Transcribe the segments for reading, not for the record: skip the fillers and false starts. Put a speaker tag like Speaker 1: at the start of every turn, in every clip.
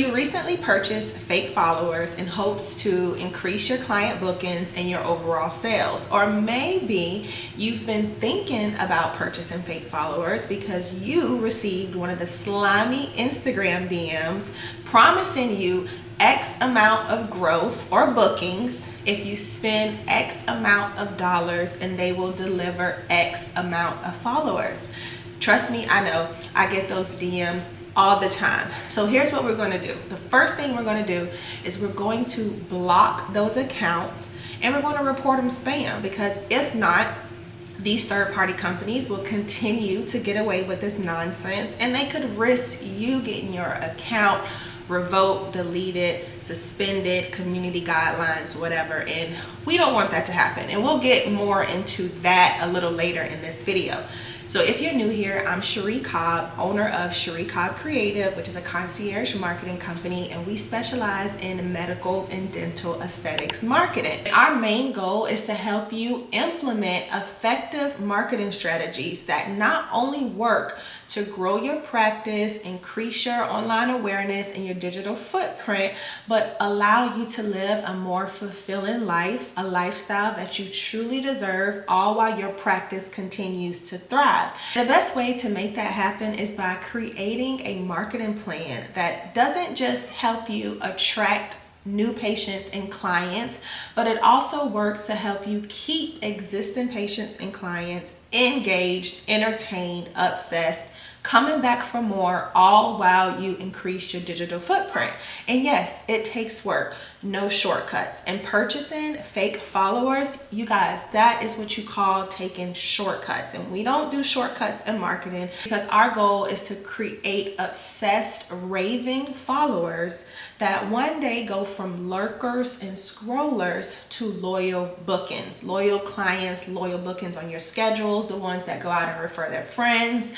Speaker 1: You recently purchased fake followers in hopes to increase your client bookings and your overall sales. Or maybe you've been thinking about purchasing fake followers because you received one of the slimy Instagram DMs promising you X amount of growth or bookings if you spend X amount of dollars and they will deliver X amount of followers. Trust me, I know. I get those DMs all the time. So here's what we're going to do. The first thing we're going to do is we're going to block those accounts and we're going to report them spam, because if not, these third-party companies will continue to get away with this nonsense and they could risk you getting your account revoked, deleted, suspended, community guidelines, whatever, and we don't want that to happen. And we'll get more into that a little later in this video. So if you're new here, I'm Cheri Cobb, owner of Cheri Cobb Creative, which is a concierge marketing company, and we specialize in medical and dental aesthetics marketing. Our main goal is to help you implement effective marketing strategies that not only work to grow your practice, increase your online awareness and your digital footprint, but allow you to live a more fulfilling life, a lifestyle that you truly deserve, all while your practice continues to thrive. The best way to make that happen is by creating a marketing plan that doesn't just help you attract new patients and clients, but it also works to help you keep existing patients and clients engaged, entertained, obsessed, coming back for more, all while you increase your digital footprint. And yes, it takes work, no shortcuts. And purchasing fake followers, you guys, that is what you call taking shortcuts. And we don't do shortcuts in marketing, because our goal is to create obsessed, raving followers that one day go from lurkers and scrollers to loyal bookings, loyal clients, loyal bookings on your schedules, the ones that go out and refer their friends.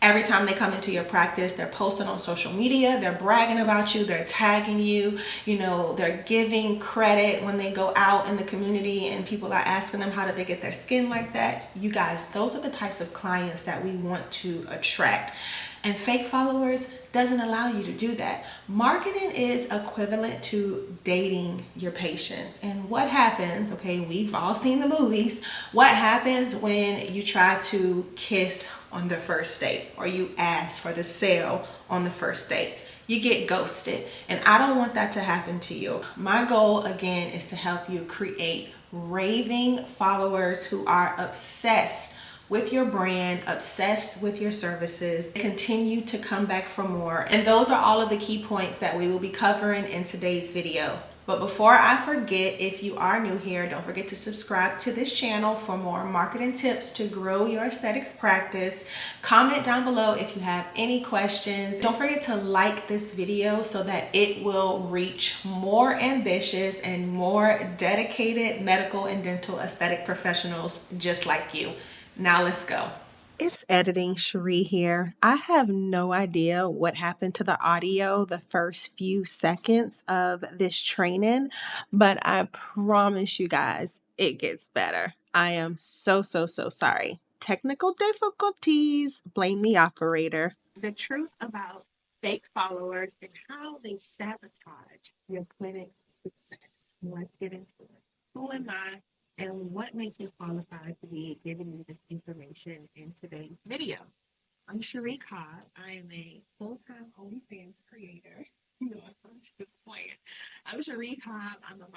Speaker 1: Every time they come into your practice, they're posting on social media, they're bragging about you, they're tagging you, they're giving credit when they go out in the community and people are asking them how did they get their skin like that. You guys, those are the types of clients that we want to attract. And fake followers doesn't allow you to do that. Marketing is equivalent to dating your patients. And what happens, okay, we've all seen the movies, what happens when you try to kiss on the first date or you ask for the sale on the first date? You get ghosted, and I don't want that to happen to you. My goal, again, is to help you create raving followers who are obsessed with your brand, obsessed with your services, continue to come back for more. And those are all of the key points that we will be covering in today's video. But before I forget, if you are new here, don't forget to subscribe to this channel for more marketing tips to grow your aesthetics practice. Comment down below if you have any questions. Don't forget to like this video so that it will reach more ambitious and more dedicated medical and dental aesthetic professionals just like you. Now let's go. It's editing Cheri here. I have no idea what happened to the audio the first few seconds of this training, but I promise you guys it gets better. I am so sorry. Technical difficulties. Blame the operator. The truth about fake followers and how they sabotage your clinic success. Let's get into it. Who am I? And what makes you qualified to be giving you this information in today's video? I'm Cheri Cobb. I am a full-time OnlyFans creator. No, I'm just playing. I'm Cheri Cobb. I'm a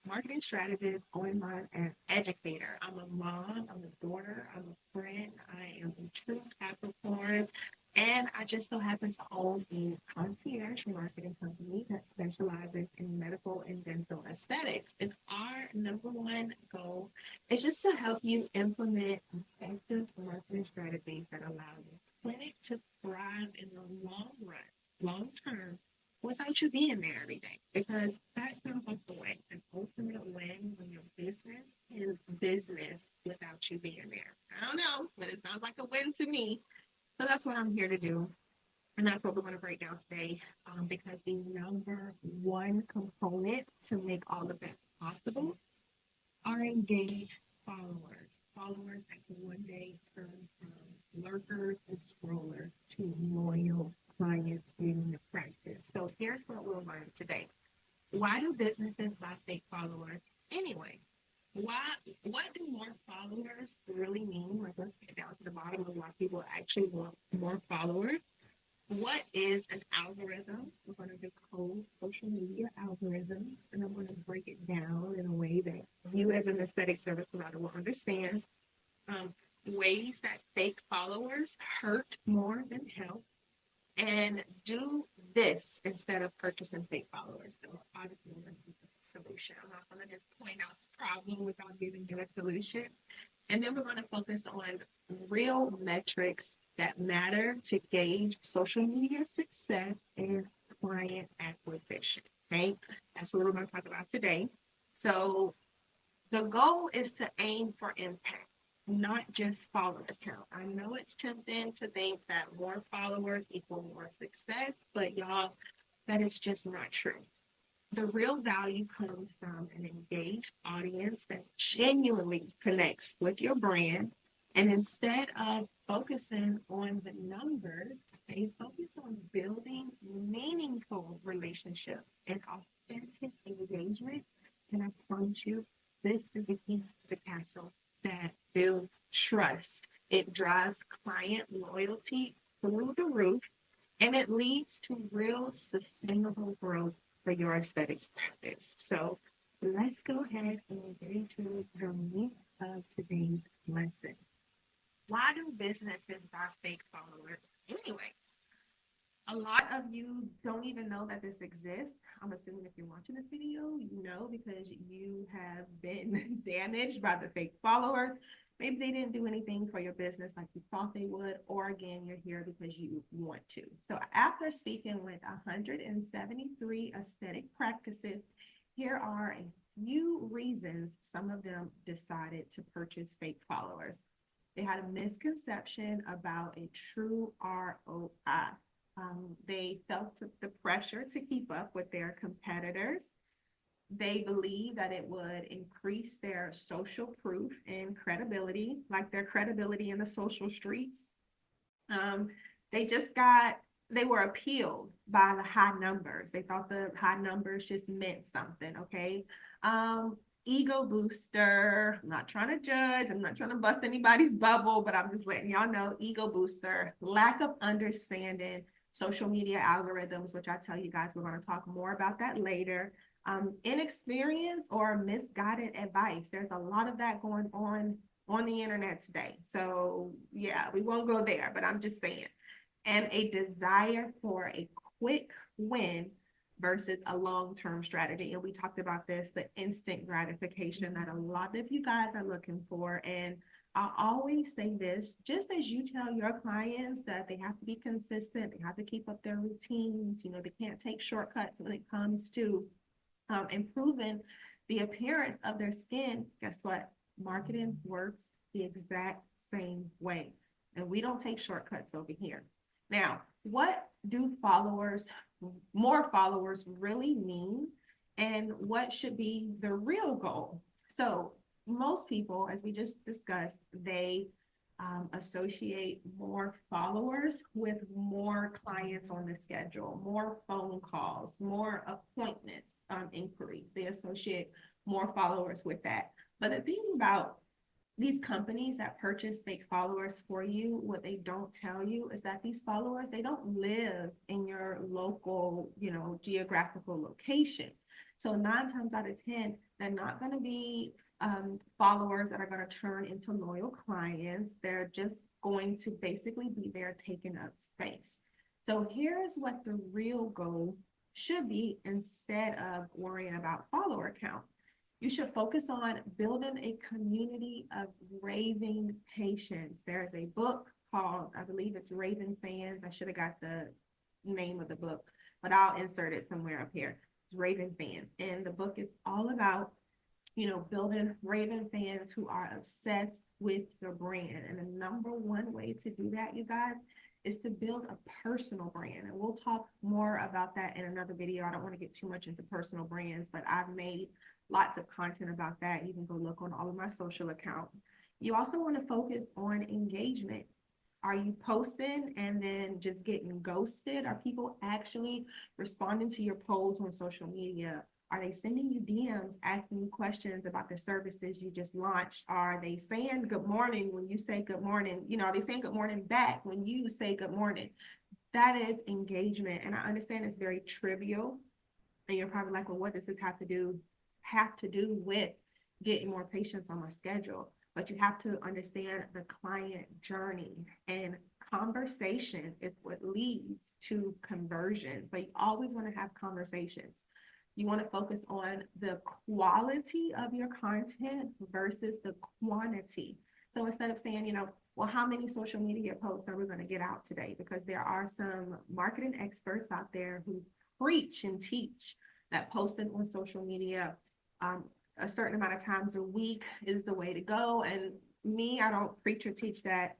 Speaker 1: marketing strategist, online and educator. I'm a mom. I'm a daughter. I'm a friend. I am a true Capricorn. And I just so happen to own a concierge marketing company that specializes in medical and dental aesthetics. And our number one goal is just to help you implement effective marketing strategies that allow your clinic to thrive in the long term, without you being there every day. Because that feels like the win, an ultimate win when your business is business without you being there. I don't know, but it sounds like a win to me. So that's what I'm here to do. And that's what we're going to break down today, because the number one component to make all of that possible are engaged followers. Followers that can one day turn from lurkers and scrollers to loyal
Speaker 2: clients in the practice. So here's what we'll learn today. Why do businesses buy fake followers anyway? Why? What do more followers really mean? Like, let's get down to the bottom of why people actually want more followers. What is an algorithm? We're going to decode social media algorithms, and I'm going to break it down in a way that you, as an aesthetic service provider, will understand. Um, Ways that fake followers hurt more than help, and do this instead of purchasing fake followers. So obviously, I'm going to give a solution. I'm not going to just point out the problem without giving you a solution. And then we're going to focus on real metrics that matter to gauge social media success and client acquisition. Okay, that's what we're going to talk about today. So the goal is to aim for impact, not just follower count. I know it's tempting to think that more followers equal more success, but y'all, that is just not true. The real value comes from an engaged audience that genuinely connects with your brand. And instead of focusing on the numbers, they focus on building meaningful relationships and authentic engagement. And I promise you, this is the key to the castle that builds trust. It drives client loyalty through the roof, and it leads to real sustainable growth for your aesthetics practice. So let's go ahead and get into the meat of today's lesson. Why do businesses buy fake followers anyway?
Speaker 1: A lot of you don't even know that this exists. I'm assuming if you're watching this video, you know because you have been damaged by the fake followers. Maybe they didn't do anything for your business like you thought they would, or again, you're here because you want to. So, after speaking with 173 aesthetic practices, here are a few reasons some of them decided to purchase fake followers. They had a misconception about a true ROI. They felt the pressure to keep up with their competitors. They believe that it would increase their social proof and credibility, like their credibility in the social streets. Um, they just got, they were appealed by the high numbers. They thought the high numbers just meant something, okay? Um, Ego booster. I'm not trying to judge. I'm not trying to bust anybody's bubble, but I'm just letting y'all know ego booster, lack of understanding social media algorithms, which I tell you guys, we're going to talk more about that later. Inexperience or misguided advice. There's a lot of that going on the internet today. So yeah, we won't go there, but I'm just saying. And a desire for a quick win versus a long-term strategy. And we talked about this, the instant gratification that a lot of you guys are looking for. And I always say this, just as you tell your clients that they have to be consistent, they have to keep up their routines, they can't take shortcuts when it comes to improving the appearance of their skin. Guess what? Marketing works the exact same way. And we don't take shortcuts over here. Now, what do more followers really mean? And what should be the real goal? So, most people, as we just discussed, they associate more followers with more clients on the schedule, more phone calls, more appointments, inquiries. They associate more followers with that. But the thing about these companies that purchase fake followers for you, what they don't tell you is that these followers, they don't live in your local, geographical location. So 9 times out of 10, they're not going to be followers that are going to turn into loyal clients. They're just going to basically be there taking up space. So here's what the real goal should be instead of worrying about follower count. You should focus on building a community of raving patients. There's a book called, I believe it's Raving Fans. I should have got the name of the book, but I'll insert it somewhere up here. It's Raving Fans. And the book is all about, building raving fans who are obsessed with your brand. And the number one way to do that, you guys, is to build a personal brand. And we'll talk more about that in another video. I don't want to get too much into personal brands, but I've made lots of content about that. You can go look on all of my social accounts. You also want to focus on engagement. Are you posting and then just getting ghosted? Are people actually responding to your posts on social media? Are they sending you DMs asking you questions about the services you just launched? Are they saying good morning when you say good morning? Are they saying good morning back when you say good morning? That is engagement. And I understand it's very trivial. And you're probably like, well, what does this have to do with getting more patients on my schedule? But you have to understand the client journey, and conversation is what leads to conversion. But you always want to have conversations. You want to focus on the quality of your content versus the quantity. So instead of saying, well, how many social media posts are we going to get out today? Because there are some marketing experts out there who preach and teach that posting on social media a certain amount of times a week is the way to go. And me, I don't preach or teach that.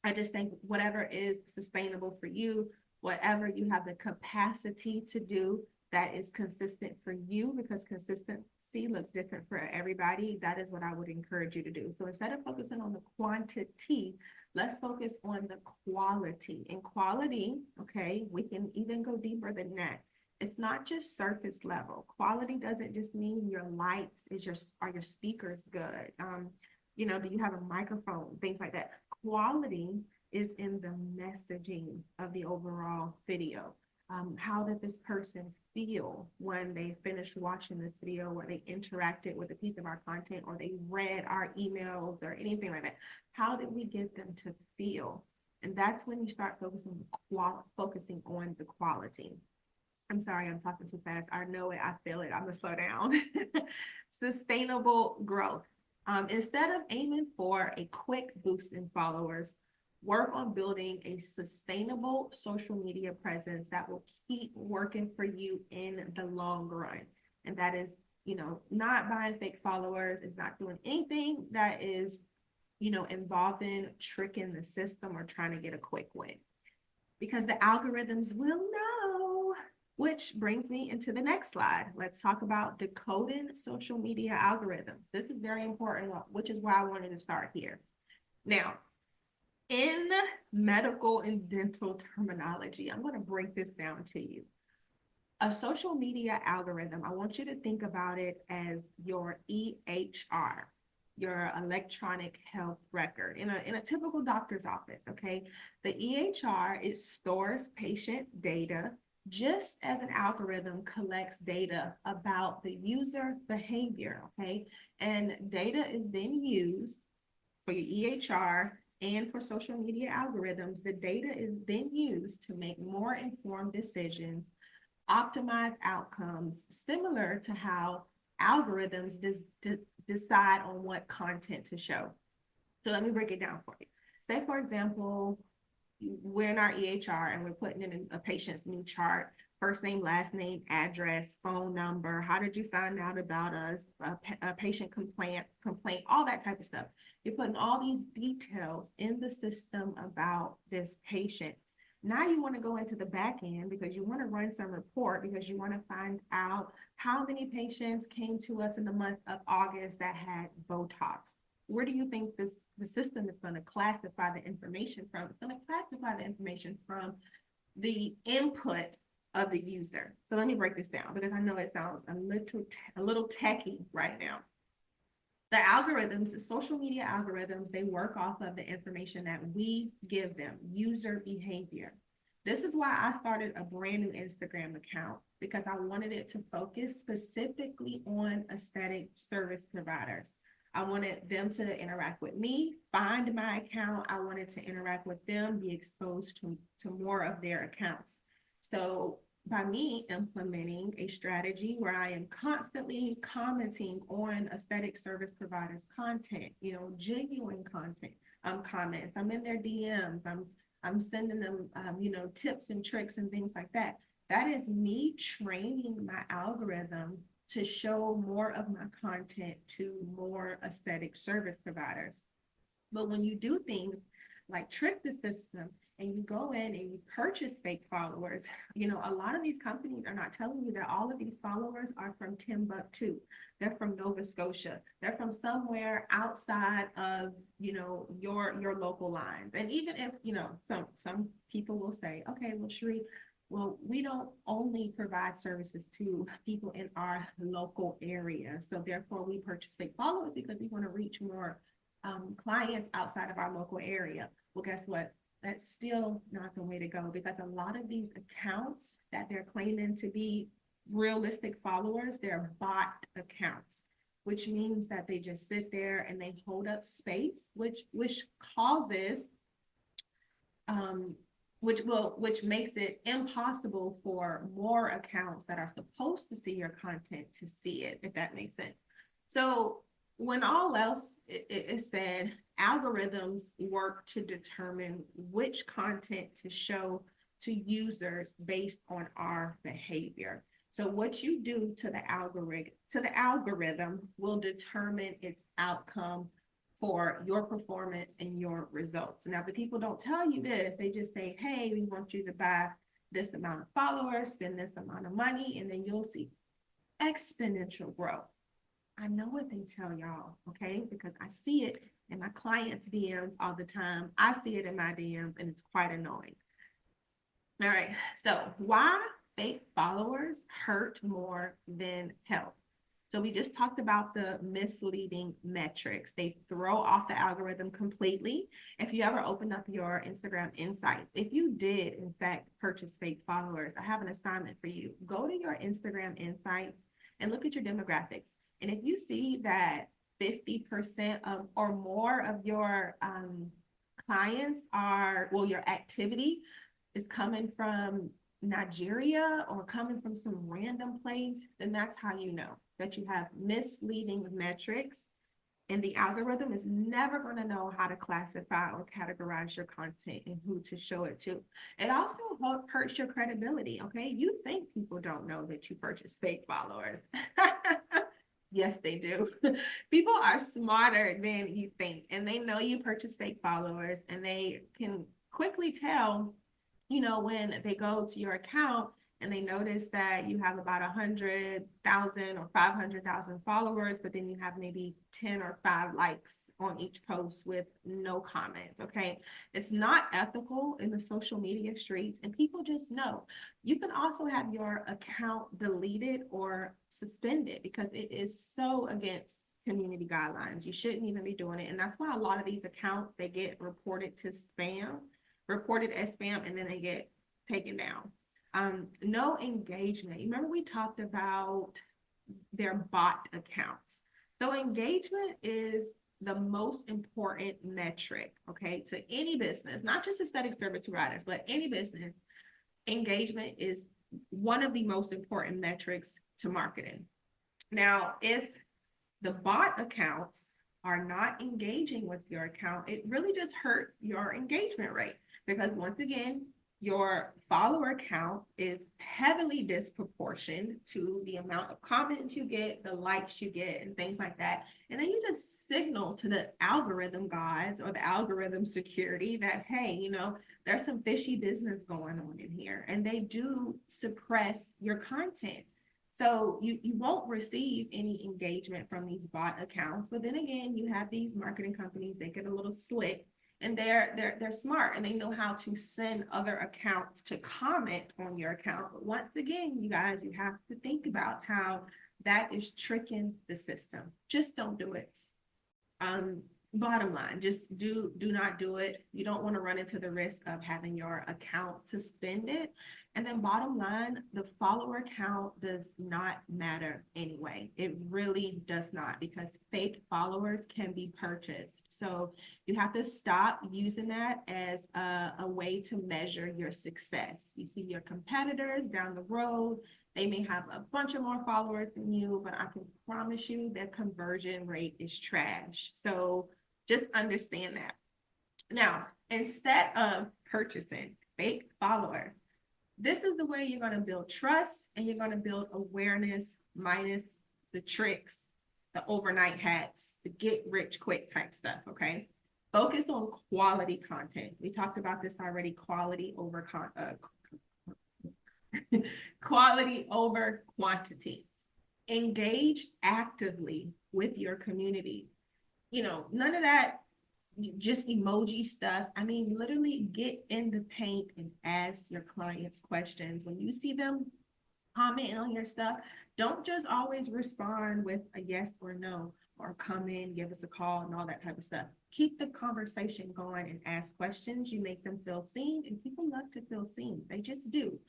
Speaker 1: I just think whatever is sustainable for you, whatever you have the capacity to do that is consistent for you, because consistency looks different for everybody, that is what I would encourage you to do. So instead of focusing on the quantity, let's focus on the quality. And quality, okay, we can even go deeper than that. It's not just surface level. Quality doesn't just mean your lights, are your speakers good? Do you have a microphone? Things like that. Quality is in the messaging of the overall video. How did this person feel when they finished watching this video, or they interacted with a piece of our content, or they read our emails or anything like that? How did we get them to feel? And that's when you start focusing on the quality. I'm sorry, I'm talking too fast. I know it, I feel it. I'm gonna slow down. Sustainable growth. Instead of aiming for a quick boost in followers, work on building a sustainable social media presence that will keep working for you in the long run. And that is, not buying fake followers. It's not doing anything that is, involving tricking the system or trying to get a quick win, because the algorithms will know. Which brings me into the next slide. Let's talk about decoding social media algorithms. This is very important, which is why I wanted to start here. Now, in medical and dental terminology, I'm going to break this down to you. A social media algorithm, I want you to think about it as your EHR, your electronic health record in a typical doctor's office, okay? The EHR, it stores patient data, just as an algorithm collects data about the user behavior, okay? And data is then used for your EHR and for social media algorithms. The data is then used to make more informed decisions, optimize outcomes, similar to how algorithms decide on what content to show. So let me break it down for you. Say, for example, we're in our EHR and we're putting in a patient's new chart: first name, last name, address, phone number, how did you find out about us, a patient complaint, all that type of stuff. You're putting all these details in the system about this patient. Now you want to go into the back end because you want to run some report, because you want to find out how many patients came to us in the month of August that had Botox. Where do you think the system is going to classify the information from? It's going to classify the information from the input of the user. So let me break this down, because I know it sounds a little techy right now. The algorithms, the social media algorithms, they work off of the information that we give them, user behavior. This is why I started a brand new Instagram account, because I wanted it to focus specifically on aesthetic service providers. I wanted them to interact with me, find my account. I wanted to interact with them, be exposed to more of their accounts. So by me implementing a strategy where I am constantly commenting on aesthetic service providers' content, genuine content, comments, I'm in their DMs, I'm sending them, tips and tricks and things like that. That is me training my algorithm to show more of my content to more aesthetic service providers. But when you do things like trick the system and you go in and you purchase fake followers, a lot of these companies are not telling you that all of these followers are from Timbuktu. They're from Nova Scotia. They're from somewhere outside of, your local lines. And even if, some people will say, okay, well, Cheri, well, we don't only provide services to people in our local area. So therefore we purchase fake followers because we want to reach more clients outside of our local area. Well, guess what? That's still not the way to go, because a lot of these accounts that they're claiming to be realistic followers, they're bot accounts, which means that they just sit there and they hold up space, which causes which makes it impossible for more accounts that are supposed to see your content to see it, if that makes sense. So when all else is said, algorithms work to determine which content to show to users based on our behavior. So what you do to the algorithm will determine its outcome for your performance and your results. Now, the people don't tell you this. They just say, hey, we want you to buy this amount of followers, spend this amount of money, and then you'll see exponential growth. I know what they tell y'all, okay? Because I see it in my clients' DMs all the time. I see it in my DMs, and it's quite annoying. All right, so why fake followers hurt more than help? So we just talked about the misleading metrics. They throw off the algorithm completely. If you ever open up your Instagram insights, if you did in fact purchase fake followers, I have an assignment for you. Go to your Instagram insights and look at your demographics. And if you see that 50% of or more of your clients your activity is coming from Nigeria or coming from some random place, then that's how you know that you have misleading metrics, and the algorithm is never going to know how to classify or categorize your content and who to show it to. It also hurts your credibility, okay? You think people don't know that you purchase fake followers. Yes, they do. People are smarter than you think, and they know you purchase fake followers, and they can quickly tell, when they go to your account and they notice that you have about 100,000 or 500,000 followers, but then you have maybe 10 or 5 likes on each post with no comments, okay? It's not ethical in the social media streets, and people just know. You can also have your account deleted or suspended because it is so against community guidelines. You shouldn't even be doing it, and that's why a lot of these accounts, they get reported as spam, and then they get taken down. No engagement. You remember we talked about their bot accounts. So engagement is the most important metric, okay, to any business, not just aesthetic service providers, but any business. Engagement is one of the most important metrics to marketing. Now, if the bot accounts are not engaging with your account, it really just hurts your engagement rate, because once again, your follower count is heavily disproportionate to the amount of comments you get, the likes you get, and things like that. And then you just signal to the algorithm gods or the algorithm security that, hey, there's some fishy business going on in here, and they do suppress your content. So you won't receive any engagement from these bot accounts. But then again, you have these marketing companies, they get a little slick, and they're smart, and they know how to send other accounts to comment on your account. But once again, you guys, you have to think about how that is tricking the system. Just don't do it. Bottom line, just do not do it. You don't want to run into the risk of having your account suspended. And then bottom line, the follower count does not matter anyway. It really does not, because fake followers can be purchased. So you have to stop using that as a way to measure your success. You see your competitors down the road, they may have a bunch of more followers than you, but I can promise you their conversion rate is trash. So just understand that. Now, instead of purchasing fake followers, this is the way you're going to build trust, and you're going to build awareness minus the tricks, the overnight hacks, the get rich quick type stuff, okay? Focus on quality content. We talked about this already, quality over quantity. Engage actively with your community. None of that just emoji stuff. I mean, literally get in the paint and ask your clients questions. When you see them comment on your stuff, don't just always respond with a yes or no, or come in, give us a call, and all that type of stuff. Keep the conversation going and ask questions. You make them feel seen, and people love to feel seen. They just do.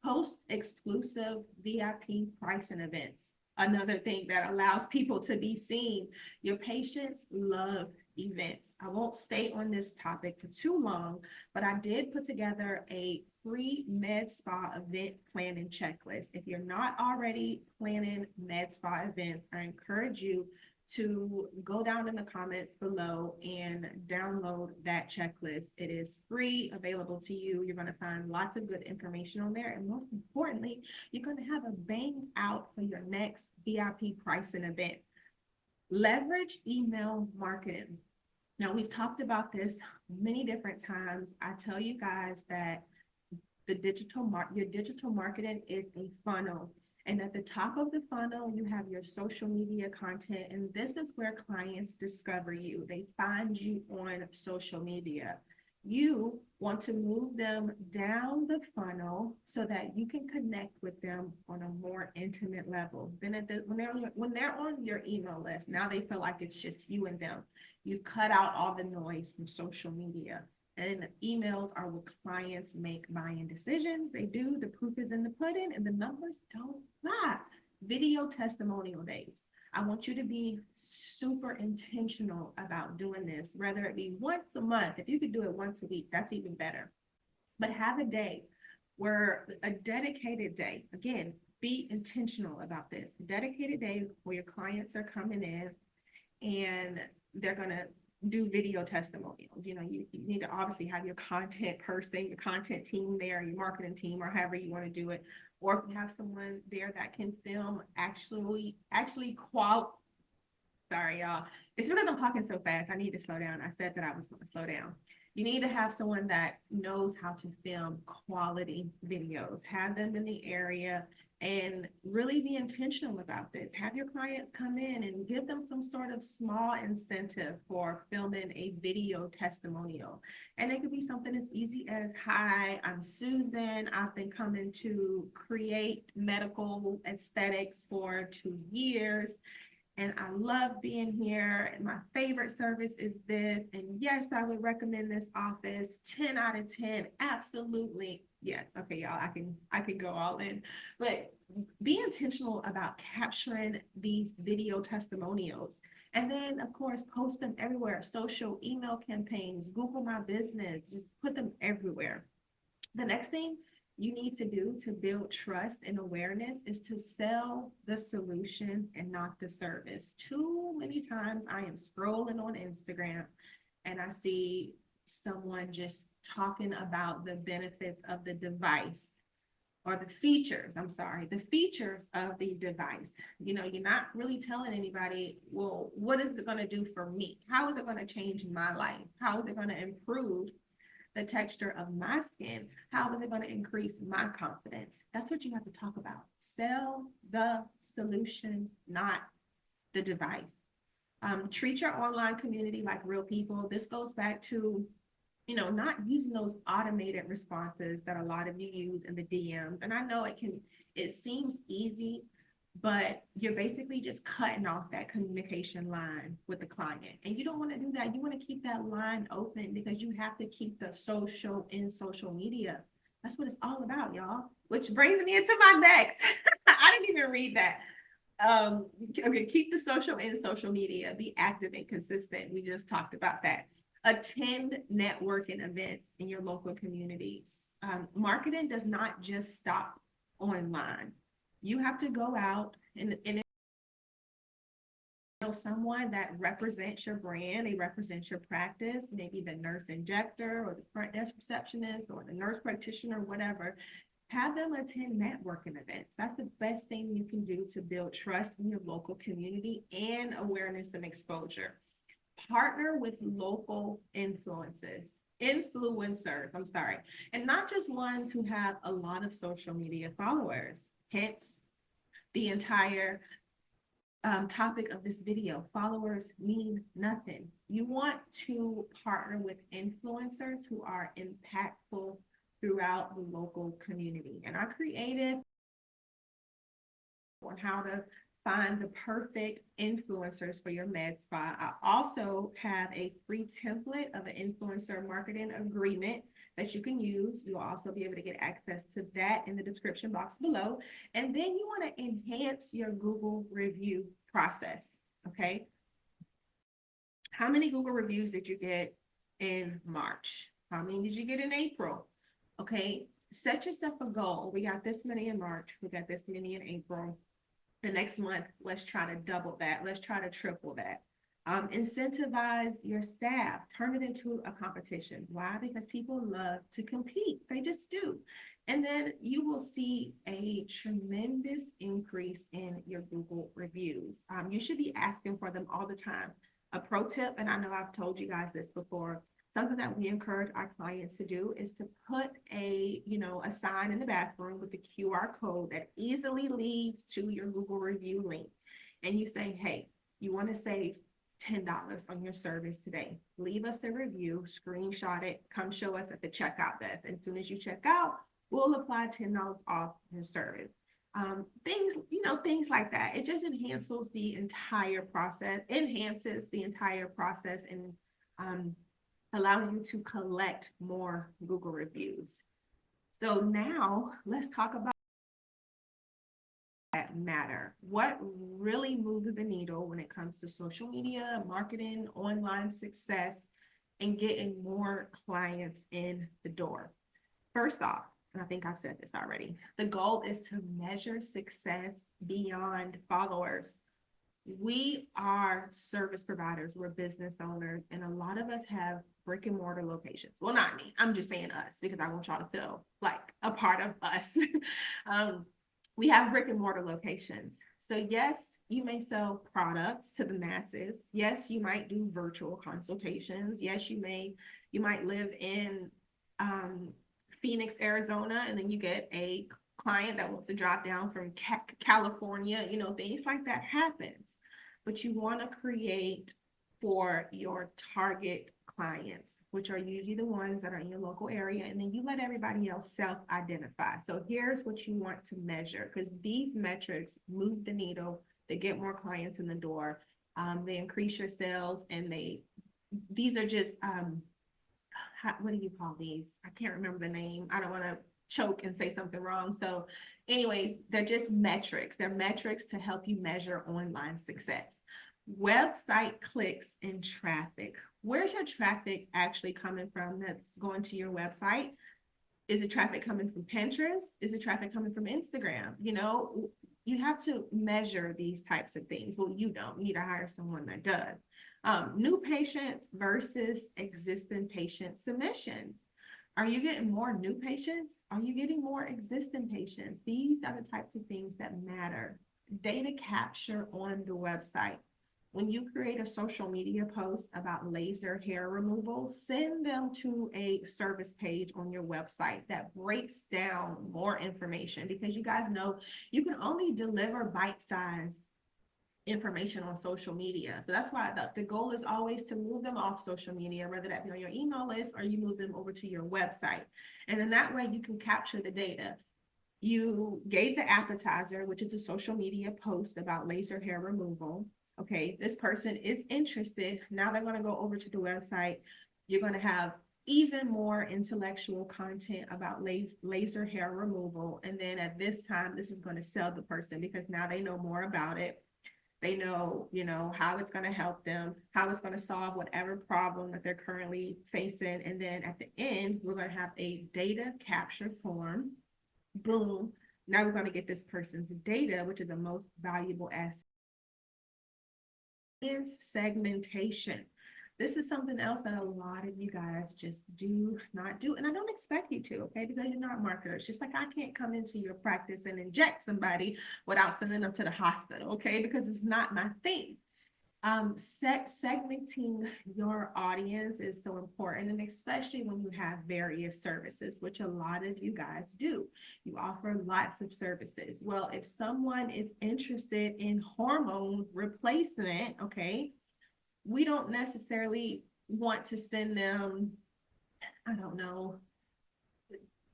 Speaker 1: Post exclusive VIP pricing events. Another thing that allows people to be seen. Your patients love events. I won't stay on this topic for too long, but I did put together a free med spa event planning checklist. If you're not already planning med spa events, I encourage you to go down in the comments below and download that checklist. It is free, available to you. You're going to find lots of good information on there. And most importantly, you're going to have a bang out for your next VIP pricing event. Leverage email marketing. Now, we've talked about this many different times. I tell you guys that your digital marketing is a funnel. And at the top of the funnel, you have your social media content. And this is where clients discover you. They find you on social media. You want to move them down the funnel so that you can connect with them on a more intimate level. Then when they're on your email list, now they feel like it's just you and them. You cut out all the noise from social media. And emails are what clients make buying decisions. They do. The proof is in the pudding, and the numbers don't lie. Video testimonial days. I want you to be super intentional about doing this, whether it be once a month. If you could do it once a week, that's even better. But have a day a dedicated day, again, be intentional about this. A dedicated day where your clients are coming in and they're going to do video testimonials. You need to obviously have your content person, your content team there, your marketing team, or however you want to do it. Or have someone there that can film sorry, y'all. It's because I'm talking so fast. I need to slow down. I said that I was going to slow down. You need to have someone that knows how to film quality videos. Have them in the area and really be intentional about this. Have your clients come in and give them some sort of small incentive for filming a video testimonial. And it could be something as easy as, hi, I'm Susan. I've been coming to create medical aesthetics for 2 years. And I love being here. And my favorite service is this. And yes, I would recommend this office. 10 out of 10. Absolutely. Yes. Okay, y'all, I can go all in. But be intentional about capturing these video testimonials. And then, of course, post them everywhere. Social, email campaigns, Google My Business. Just put them everywhere. The next thing you need to do to build trust and awareness is to sell the solution and not the service. Too many times I am scrolling on Instagram and I see someone just talking about the benefits of the device or the features of the device. You're not really telling anybody, well, what is it going to do for me? How is it going to change my life? How is it going to improve the texture of my skin? How is it going to increase my confidence? That's what you have to talk about. Sell the solution, not the device. Treat your online community like real people. This goes back to, not using those automated responses that a lot of you use in the DMs. And I know it seems easy, but you're basically just cutting off that communication line with the client. And you don't want to do that. You want to keep that line open because you have to keep the social in social media. That's what it's all about, y'all. Which brings me into my next. I didn't even read that. Okay, keep the social in social media. Be active and consistent. We just talked about that. Attend networking events in your local communities. Marketing does not just stop online. You have to go out and someone that represents your brand, they represent your practice, maybe the nurse injector or the front desk receptionist or the nurse practitioner, whatever. Have them attend networking events. That's the best thing you can do to build trust in your local community and awareness and exposure.
Speaker 2: partner with local influencers, I'm sorry, and not just ones who have a lot of social media followers. Hence, the entire topic of this video. Followers mean nothing. You want to partner with influencers who are impactful throughout the local community. And I created on how to find the perfect influencers for your med spa. I also have a free template of an influencer marketing agreement that you can use. You'll also be able to get access to that in the description box below. And then you want to enhance your Google review process. Okay. How many Google reviews did you get in March? How many did you get in April? Okay. Set yourself a goal. We got this many in March. We got this many in April. The next month, let's try to double that. Let's try to triple that. Incentivize your staff. Turn it into a competition. Why? Because people love to compete. They just do. And then you will see a tremendous increase in your Google reviews. You should be asking for them all the time. A pro tip, and I know I've told you guys this before, something that we encourage our clients to do is to put a sign in the bathroom with the QR code that easily leads to your Google review link. And you say, hey, you want to save $10 on your service today. Leave us a review, screenshot it, come show us at the checkout desk. And as soon as you check out, we'll apply $10 off your service. Things like that. It just enhances the entire process, and allow you to collect more Google reviews. So now let's talk about that matter. What really moves the needle when it comes to social media, marketing, online success, and getting more clients in the door? First off, and I think I've said this already, the goal is to measure success beyond followers. We are service providers, we're business owners, and a lot of us have brick and mortar locations. Well, not me, I'm just saying us because I want y'all to feel like a part of us. We have brick and mortar locations. So yes, you may sell products to the masses. Yes, you might do virtual consultations. Yes, you might live in Phoenix, Arizona, and then you get a client that wants to drop down from California, things like that happens. But you want to create for your target clients, which are usually the ones that are in your local area, and then you let everybody else self-identify. So here's what you want to measure, because these metrics move the needle. They get more clients in the door. They increase your sales, and these are just what do you call these? I can't remember the name. I don't want to choke and say something wrong. So anyways, they're just metrics. They're metrics to help you measure online success. Website clicks and traffic. Where's your traffic actually coming from that's going to your website? Is it traffic coming from Pinterest? Is it traffic coming from Instagram? You have to measure these types of things. Well, you don't. You need to hire someone that does. New patients versus existing patient submissions. Are you getting more new patients? Are you getting more existing patients? These are the types of things that matter. Data capture on the website. When you create a social media post about laser hair removal, send them to a service page on your website that breaks down more information, because you guys know you can only deliver bite-sized information on social media. So that's why the goal is always to move them off social media, whether that be on your email list or you move them over to your website. And then that way you can capture the data. You gave the appetizer, which is a social media post about laser hair removal. Okay, this person is interested. Now they're going to go over to the website. You're going to have even more intellectual content about laser hair removal. And then at this time, this is going to sell the person, because now they know more about it. They know, how it's going to help them, how it's going to solve whatever problem that they're currently facing. And then at the end, we're going to have a data capture form. Boom. Now we're going to get this person's data, which is the most valuable asset. Segmentation. This is something else that a lot of you guys just do not do. And I don't expect you to, okay? Because you're not marketers. Just like I can't come into your practice and inject somebody without sending them to the hospital, okay? Because it's not my thing. Segmenting your audience is so important, and especially when you have various services, which a lot of you guys do. You offer lots of services. Well, if someone is interested in hormone replacement, okay, we don't necessarily want to send them, I don't know,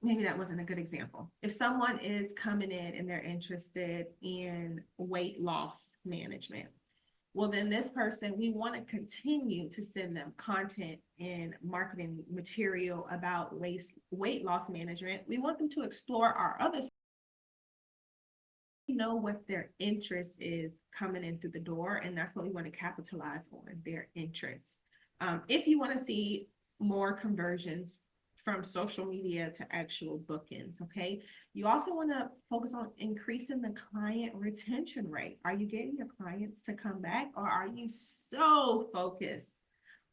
Speaker 2: maybe that wasn't a good example. If someone is coming in and they're interested in weight loss management, well, then this person, we want to continue to send them content and marketing material about weight loss management. We want them to explore our other, know what their interest is coming in through the door, and that's what we want to capitalize on, their interest. If you want to see more conversions from social media to actual bookings, okay, you also want to focus on increasing the client retention rate. Are you getting your clients to come back, or are you so focused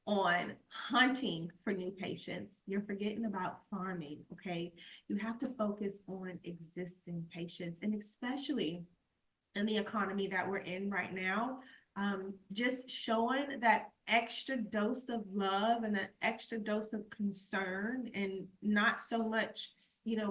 Speaker 2: on hunting for new patients? You're forgetting about farming, okay? You have to focus on existing patients, and especially in the economy that we're in right now, just showing that extra dose of love and that extra dose of concern, and not so much,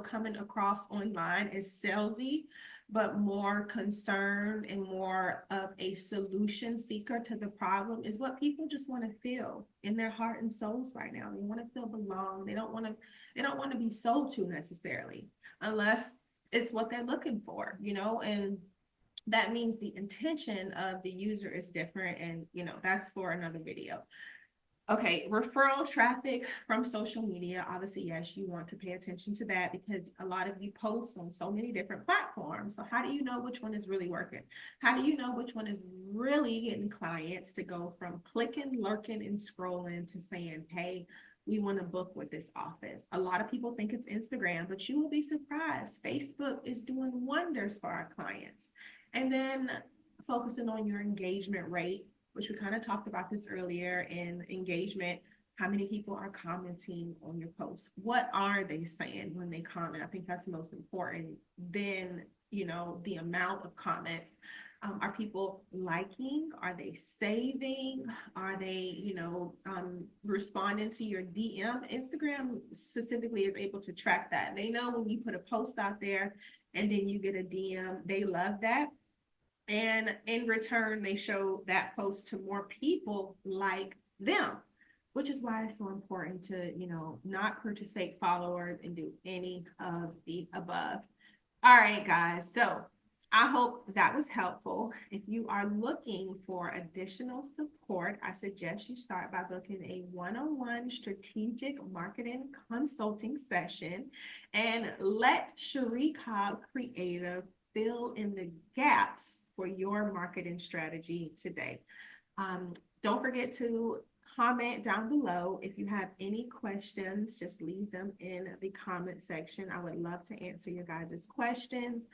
Speaker 2: coming across online as salesy, but more concerned and more of a solution seeker to the problem, is what people just want to feel in their heart and souls right now. They want to feel belong. They don't want to be sold to necessarily, unless it's what they're looking for, and that means the intention of the user is different, and that's for another video. Okay, referral traffic from social media. Obviously, yes, you want to pay attention to that, because a lot of you post on so many different platforms. So how do you know which one is really working? How do you know which one is really getting clients to go from clicking, lurking, and scrolling to saying, hey, we want to book with this office? A lot of people think it's Instagram, but you will be surprised. Facebook is doing wonders for our clients. And then focusing on your engagement rate, which we kind of talked about this earlier. In engagement, how many people are commenting on your posts? What are they saying when they comment? I think that's the most important. Then, the amount of comments. Are people liking? Are they saving? Are they, responding to your DM? Instagram specifically is able to track that. They know when you put a post out there and then you get a DM, they love that. And in return, they show that post to more people like them, which is why it's so important to, not purchase fake followers and do any of the above. All right, guys. So I hope that was helpful. If you are looking for additional support, I suggest you start by booking a one-on-one strategic marketing consulting session, and let Cheri Cobb Creative fill in the gaps for your marketing strategy today. Don't forget to comment down below. If you have any questions, just leave them in the comment section. I would love to answer your guys' questions.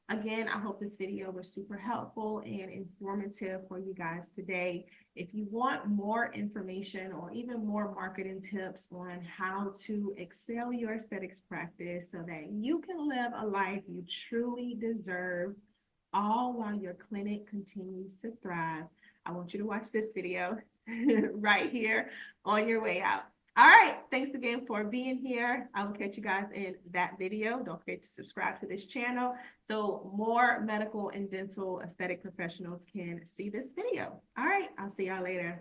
Speaker 2: Again, I hope this video was super helpful and informative for you guys today. If you want more information or even more marketing tips on how to excel your aesthetics practice so that you can live a life you truly deserve, all while your clinic continues to thrive, I want you to watch this video right here on your way out. All right, thanks again for being here. I will catch you guys in that video. Don't forget to subscribe to this channel so more medical and dental aesthetic professionals can see this video. All right, I'll see y'all later.